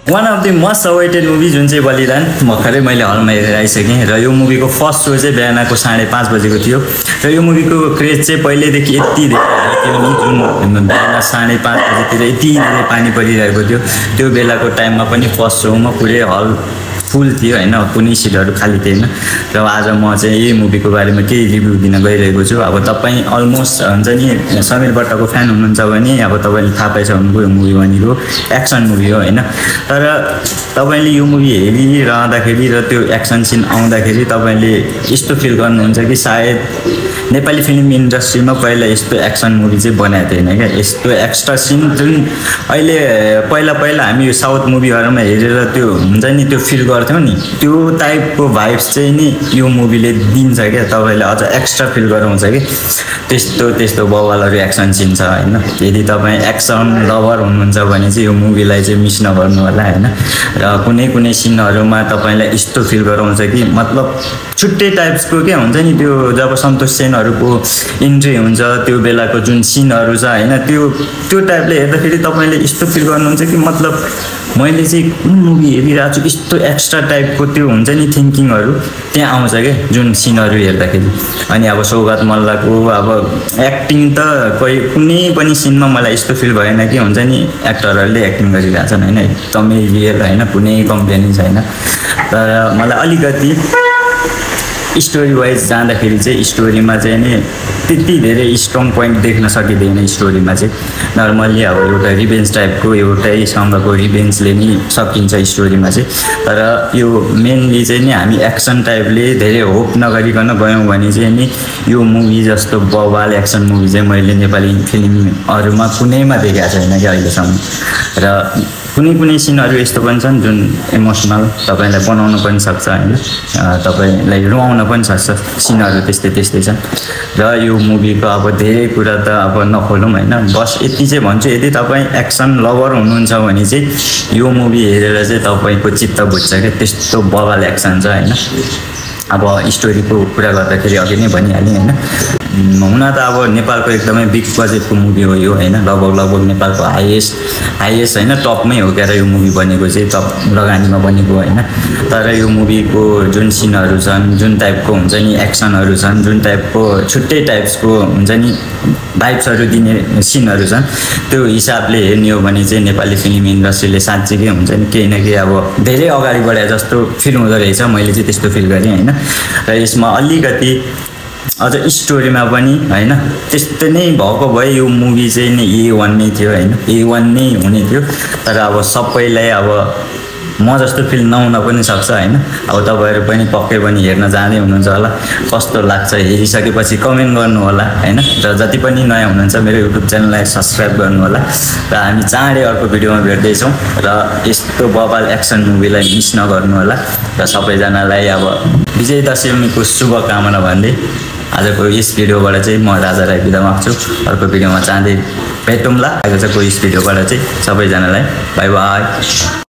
One of the most awaited movie जुन चाहिँ बलिदान भर्खरै मैले हलमा हेरेर आइसकेँ र यो मुभीको फर्स्ट शो चाहिँ बिहानको 5:30 बजेको थियो र यो मुभीको क्रेज चाहिँ पहिल्यैदेखि यति धेरै थियो नि जुन बिहान 5:30 बजेतिर यति धेरै पानी परिरहेको थियो त्यो बेलाको टाइममा पनि फर्स्ट शोमा पुरै हल फुल थियो हैन कुनै सिटहरु खाली थिएन र आज म चाहिँ यही मुभीको बारेमा केही रिभ्यू दिन गइरहेको छु। अब तपाई अलमोस्ट हुन्छ नि समीर बट्टाको फ्यान हुनुहुन्छ भने अब तपाईले थाहा पाइछ हुनुहुन्छ यो मुभी भनेको एक्सन मुभी हो हैन। तर तपाईले यो मुभी हेरिरहँदाखेरि र त्यो एक्सन सिन आउँदाखेरि तपाईले यस्तो फिल गर्नुहुन्छ कि सायद नेपाली फिल्म इन्डस्ट्रीमा पहिला यस्तो एक्सन मुभी चाहिँ बनाएको थिएन क्या। यस्तो एक्स्ट्रा सिन जुन अहिले पहिला हामी यो साउथ मुभीहरुमा हेरेर त्यो हुन्छ नि त्यो फिल गर्थ्यौ नि त्यो टाइपको भाइब्स चाहिँ नि यो मुभीले दिन्छ क्या। तपाईले अझ एक्स्ट्रा फिल गराउँछ कि त्यस्तो बवालहरु एक्सन सिन छ हैन। यदि तपाई एक्सन लभर हुनुहुन्छ भने चाहिँ यो मुभीलाई चाहिँ मिस नगर्नु होला हैन। र कुनै सिनहरुमा तपाईलाई यस्तो फिल गराउँछ कि मतलब छुट्टै टाइप्सको के हुन्छ नि त्यो जब सन्तोष सेनहरुको इन्ट्री हुन्छ त्यो बेलाको जुन सिनहरु छ हैन त्यो टाइपले हेर्दाखेरि तपाईले यस्तो फिल गर्नुहुन्छ कि मतलब मैले चाहिँ कुन मुभी हेरिरहेको छु यस्तो एक्स्ट्रा टाइपको त्यो हुन्छ नि थिंकिङहरु त्यहाँ आउँछ के जुन सिनहरु हेर्दाखेरि। अनि अब सौगात मल्लको अब एक्टिङ त कुनै पनि सिनमा मलाई यस्तो फिल भएन कि हुन्छ नि एक्टरहरुले एक्टिङ गरिरहेछन् हैन एकदमै रियल हैन कुनै कम्प्लेन छैन। तर मलाई अलिकति स्टोरी वाइज जाँदाखेरि चाहिँ स्टोरीमा चाहिँ नि त्यति धेरै स्ट्रङ पोइन्ट देख्न सकिदैन। स्टोरीमा चाहिँ नर्मली अब एउटा रिभेन्ज टाइपको एउटैसँगको रिभेन्जले नि सकिन्छ स्टोरीमा चाहिँ। तर यो मेनली चाहिँ नि हामी एक्सन टाइपले धेरै होप नगरिकन गयौँ भने चाहिँ नि यो मुभी जस्तो बवाल एक्सन मुभी चाहिँ मैले नेपाली फिल्महरुमा कुनैमा देखेको छैन क्या अहिलेसम्म। र कुनै सिनहरु यस्तो पनि छन् जुन इमोसनल तपाईलाई बनाउन पनि सक्छ हैन तपाईलाई रुवाउन पनि सक्छ सिनहरु त्यस्तै छन्। र यो मुभीको अब धेरै कुरा त अब नखोलौं हैन बस यति चाहिँ भन्छु यदि तपाई एक्सन लभर हुनुहुन्छ भने चाहिँ यो मुभी हेरेर चाहिँ तपाईको चित्त बुझ्छ के त्यस्तो बवाल एक्सन छ हैन। अब स्टोरीको कुरा गर्दाखेरि अघि नै भनिहालेँ हैन। हुन त अब नेपालको एकदमै बिग बजेटको मुभी हो यो हैन लगभग नेपालको हाईएस्ट हैन टपमै हो क्या यो मुभी बनेको चाहिँ टप लगानीमा बनेको हैन। तर यो मुभीको जुन सिनहरु छन् जुन टाइपको हुन्छ नि एक्सनहरु छन् जुन टाइपको छुट्टै टाइप्सको हुन्छ नि भाइब्सहरु दिने सिनहरु छन् त्यो हिसाबले हेर्ने हो भने चाहिँ नेपाली फिल्म इन्डस्ट्रीले साच्चै हुन्छ नि केही न केही अब धेरै अगाडि बढे जस्तो फिल हुँदो रहेछ। मैले चाहिँ त्यस्तो फिल गरेँ हैन। र यसमा अलिकति अझ स्टोरीमा पनि हैन त्यस्तै नै भएको भए यो मुभी चाहिँ नि A1 नै थियो हैन A1 नै हुने थियो। तर अब सबैलाई अब म जस्तो फिल नहुन पनि सक्छ हैन। अब तपाईहरु पनि पक्कै पनि हेर्न जाँदै हुनुहुन्छ होला कस्तो लाग्छ हेरिसकेपछि कमेन्ट गर्नु होला हैन। र जति पनि नयाँ हुनुहुन्छ मेरो युट्युब च्यानललाई सब्स्क्राइब गर्नु होला। र हामी चाँडै अर्को भिडियोमा भेट्दै छौं र यस्तो बवाल एक्सन मुभीलाई मिस नगर्नु होला। र सबैजनालाई अब विजय दशमीको शुभकामना भन्दै आजको यस भिडियोबाट चाहिँ म राजा राई बिदा माग्छु। अर्को भिडियोमा चाँडै भेटौँला। आजको यस भिडियोबाट चाहिँ सबैजनालाई बाइ बाइ।